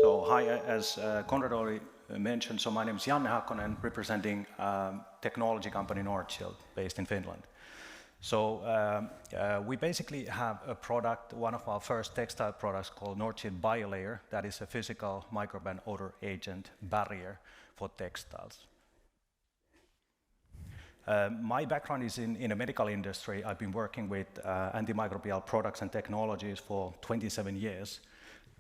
So hi, as Konrad already mentioned, so my name is Janne Hakonen, representing technology company Nordshield, based in Finland. So we basically have a product, one of our first textile products called Nordshield Biolayer, that is a physical microbe and odor agent barrier for textiles. My background is in the medical industry. I've been working with antimicrobial products and technologies for 27 years.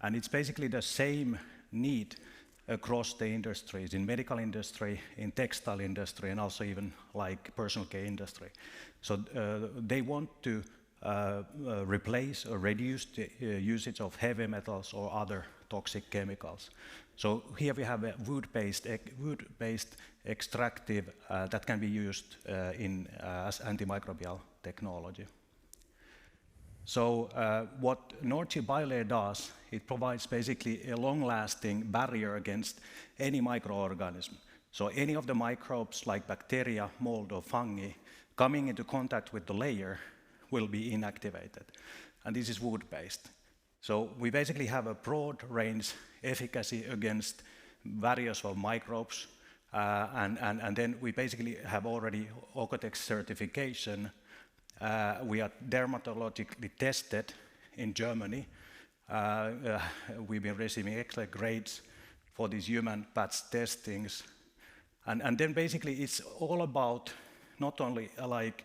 And it's basically the same need across the industries, in medical industry, in textile industry, and also even like personal care industry. So they want to replace or reduce the usage of heavy metals or other toxic chemicals. So here we have a wood-based extractive that can be used as antimicrobial technology. So what Nordshield Biolayer does, it provides basically a long-lasting barrier against any microorganism. So any of the microbes like bacteria, mold, or fungi coming into contact with the layer will be inactivated. And this is wood-based. So we basically have a broad range efficacy against various microbes. And then we basically have already OEKO-TEX certification. We are dermatologically tested in Germany. We've been receiving excellent grades for these human batch testings. And then basically it's all about not only like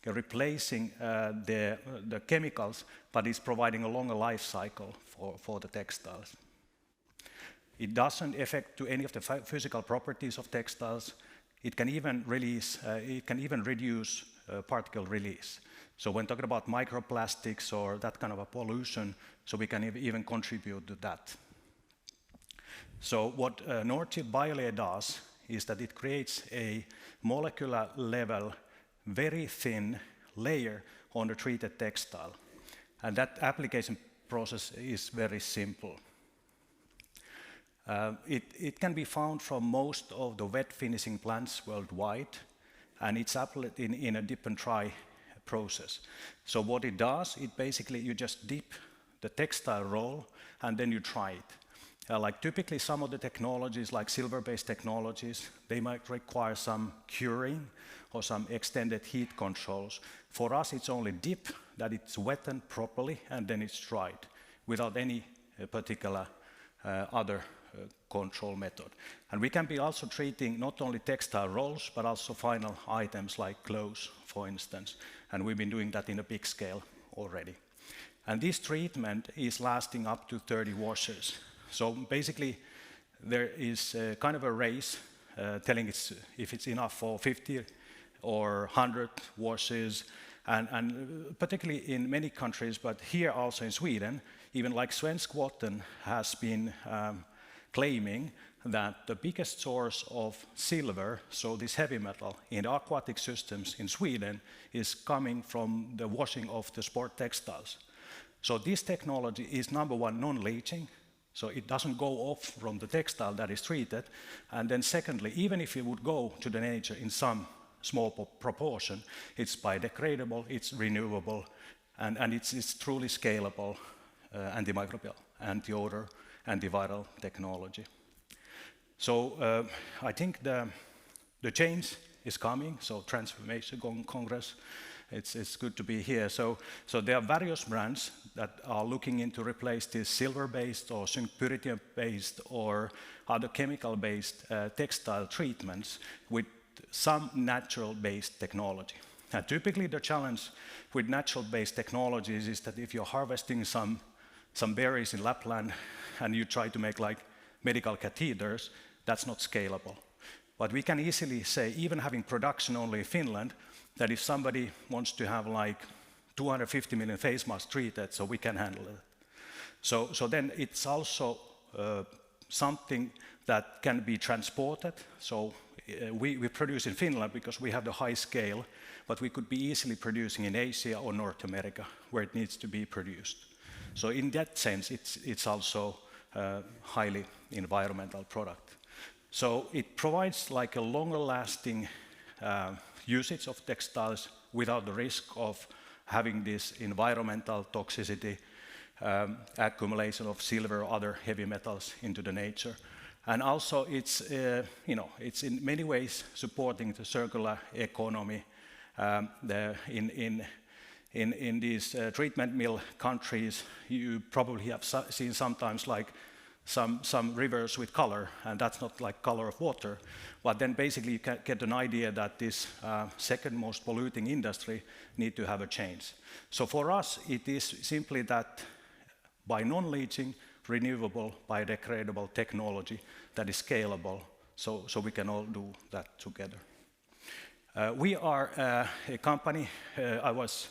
replacing the chemicals, but it's providing a longer life cycle for the textiles. It doesn't affect to any of the physical properties of textiles. It can even reduce particle release. So when talking about microplastics or that kind of a pollution, so we can even contribute to that. So what Nordshield Biolayer does is that it creates a molecular level, very thin layer on the treated textile. And that application process is very simple. It can be found from most of the wet finishing plants worldwide, and it's applied in a dip and dry process. So what it does, it basically, you just dip the textile roll and then you dry it. Like typically some of the technologies, like silver-based technologies, they might require some curing or some extended heat controls. For us, it's only dip, that it's wetted properly, and then it's dried without any particular other control method. And we can be also treating not only textile rolls, but also final items like clothes, for instance. And we've been doing that in a big scale already. And this treatment is lasting up to 30 washes. So basically, there is kind of a race telling if it's enough for 50 or 100 washes. And particularly in many countries, but here also in Sweden, even like Svensk Vatten has been claiming that the biggest source of silver, so this heavy metal, in the aquatic systems in Sweden is coming from the washing of the sport textiles. So this technology is number one, non-leaching, so it doesn't go off from the textile that is treated. And then secondly, even if it would go to the nature in some small proportion, it's biodegradable, it's renewable, and it's truly scalable antimicrobial, anti-odor, antiviral technology. So I think the change is coming, so Transformation Congress, it's good to be here. So there are various brands that are looking into replace this silver-based or zinc purity-based or other chemical-based textile treatments with some natural-based technology. Now, typically the challenge with natural-based technologies is that if you're harvesting some berries in Lapland and you try to make like medical catheters, that's not scalable. But we can easily say, even having production only in Finland, that if somebody wants to have like 250 million face masks treated, so we can handle it. So then it's also something that can be transported. So we produce in Finland because we have the high scale, but we could be easily producing in Asia or North America, where it needs to be produced. So in that sense, it's also a highly environmental product. So it provides like a longer lasting usage of textiles without the risk of having this environmental toxicity accumulation of silver or other heavy metals into the nature. And also it's, it's in many ways supporting the circular economy. In these treatment mill countries, you probably have seen sometimes like some rivers with color, and that's not like color of water. But then basically you can get an idea that this second most polluting industry need to have a change. So for us, it is simply that by non-leaching, renewable, biodegradable technology that is scalable, so we can all do that together. We are a company. I was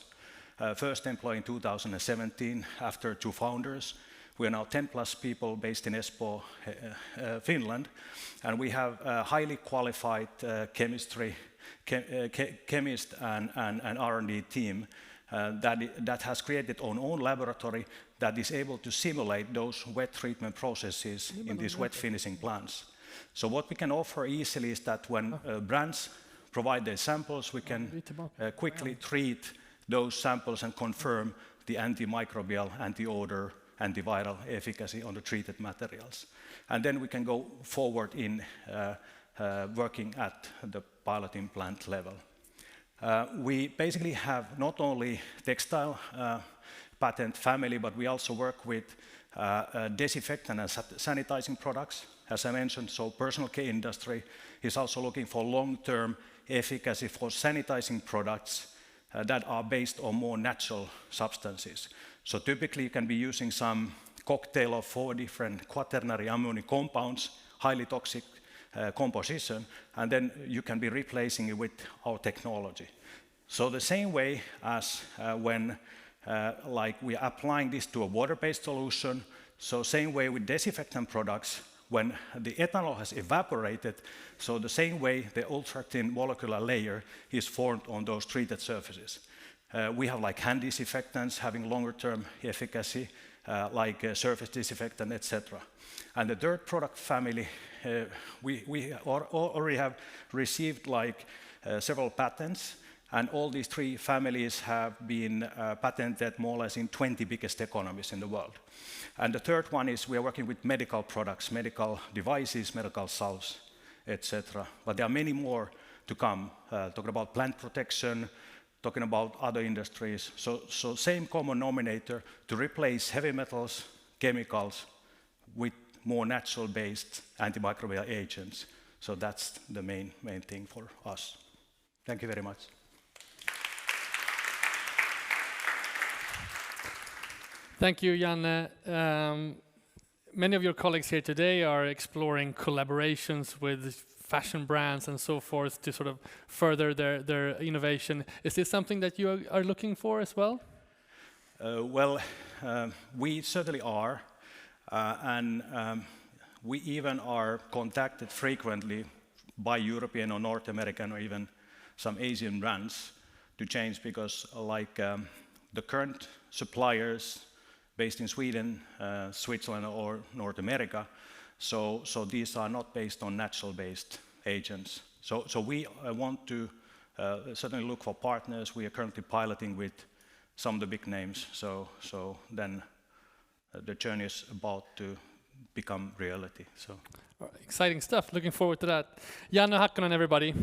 first employed in 2017 after 2 founders. We are now 10 plus people based in Espoo, Finland, and we have a highly qualified chemist and R&D team that has created our own laboratory that is able to simulate those wet treatment processes in these wet finishing plants. So what we can offer easily is that when brands provide their samples, we can quickly treat those samples and confirm the antimicrobial, anti-odor, antiviral efficacy on the treated materials. And then we can go forward in working at the piloting plant level. We basically have not only textile patent family, but we also work with disinfectant and sanitizing products. As I mentioned, so personal care industry is also looking for long-term efficacy for sanitizing products that are based on more natural substances. So typically you can be using some cocktail of 4 different quaternary ammonia compounds, highly toxic composition, and then you can be replacing it with our technology. So the same way as when like we are applying this to a water-based solution, so same way with disinfectant products, when the ethanol has evaporated, so the same way the ultra-thin molecular layer is formed on those treated surfaces. We have like hand disinfectants having longer-term efficacy, like surface disinfectant, etc. And the third product family, we already have received like several patents, and all these 3 families have been patented more or less in 20 biggest economies in the world. And the third one is we are working with medical products, medical devices, medical salves, etc. But there are many more to come, talking about plant protection, talking about other industries. So same common denominator to replace heavy metals, chemicals with more natural-based antimicrobial agents. So that's the main thing for us. Thank you very much. Thank you, Janne. Many of your colleagues here today are exploring collaborations with fashion brands and so forth to sort of further their innovation. Is this something that you are looking for as well? We certainly are. And we even are contacted frequently by European or North American or even some Asian brands to change, because like the current suppliers based in Sweden, Switzerland or North America, so these are not based on natural-based agents. So we want to certainly look for partners. We are currently piloting with some of the big names. So then the journey is about to become reality. So exciting stuff. Looking forward to that. Janne Hakonen, everybody.